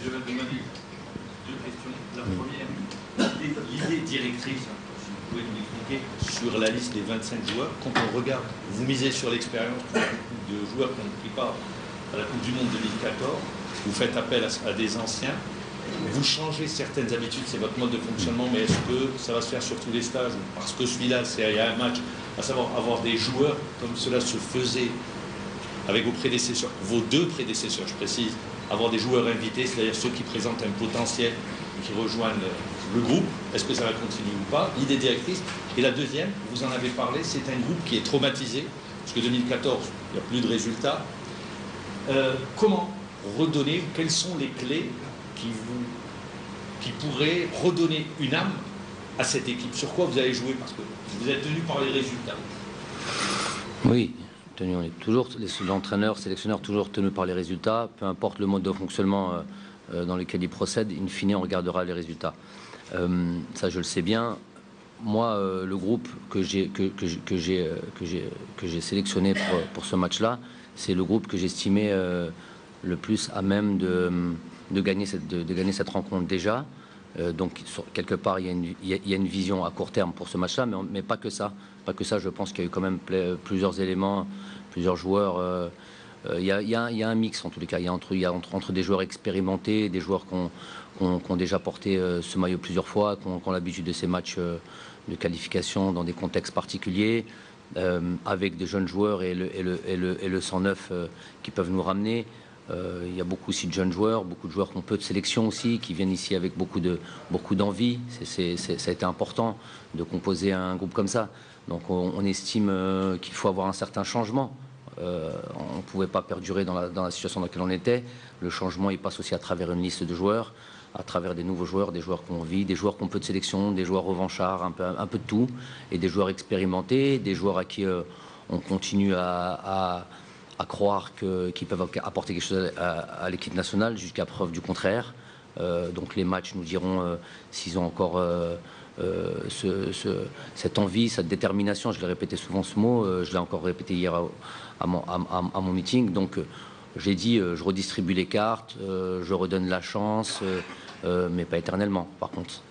Je vais demander deux questions. La première, l'idée directrice, si vous pouvez nous expliquer, sur la liste des 25 joueurs, quand on regarde, vous misez sur l'expérience de joueurs qui ont pris part à la Coupe du Monde 2014, vous faites appel à des anciens, vous changez certaines habitudes, c'est votre mode de fonctionnement, mais est-ce que ça va se faire sur tous les stages? Parce que celui-là, il y a un match, à savoir avoir des joueurs comme cela se faisait avec vos prédécesseurs, vos deux prédécesseurs, je précise, avoir des joueurs invités, c'est-à-dire ceux qui présentent un potentiel et qui rejoignent le groupe, est-ce que ça va continuer ou pas? L'idée directrice. Et la deuxième, vous en avez parlé, c'est un groupe qui est traumatisé, parce que 2014, il n'y a plus de résultats. Comment redonner, quelles sont les clés qui pourraient redonner une âme à cette équipe? Sur quoi vous allez jouer? Parce que vous êtes tenu par les résultats. Oui. On est toujours, les entraîneurs, sélectionneurs, toujours tenus par les résultats, peu importe le mode de fonctionnement dans lequel ils procèdent, in fine, on regardera les résultats. Ça, je le sais bien. Moi, le groupe que j'ai sélectionné pour ce match-là, c'est le groupe que j'estimais le plus à même de gagner cette rencontre déjà. Donc, quelque part, il y a une vision à court terme pour ce match-là, mais pas que ça. Pas que ça, je pense qu'il y a eu quand même plusieurs éléments, plusieurs joueurs. Il y a un mix, en tous les cas. Il y a entre des joueurs expérimentés, des joueurs qui ont déjà porté ce maillot plusieurs fois, qui ont l'habitude de ces matchs de qualification dans des contextes particuliers, avec des jeunes joueurs et le 109 qui peuvent nous ramener. Il y a beaucoup aussi de jeunes joueurs, beaucoup de joueurs qui ont peu de sélection aussi, qui viennent ici avec beaucoup d'envie. Ça a été important de composer un groupe comme ça. Donc on estime qu'il faut avoir un certain changement. On ne pouvait pas perdurer dans la situation dans laquelle on était. Le changement, il passe aussi à travers une liste de joueurs, à travers des nouveaux joueurs, des joueurs qui ont envie, des joueurs qui ont peu de sélection, des joueurs revanchards, un peu de tout, et des joueurs expérimentés, des joueurs à qui on continue à croire qu'ils peuvent apporter quelque chose à l'équipe nationale jusqu'à preuve du contraire. Donc les matchs nous diront s'ils ont encore cette envie, cette détermination. Je l'ai répété souvent ce mot, je l'ai encore répété hier à mon meeting. Donc j'ai dit, je redistribue les cartes, je redonne la chance, mais pas éternellement par contre.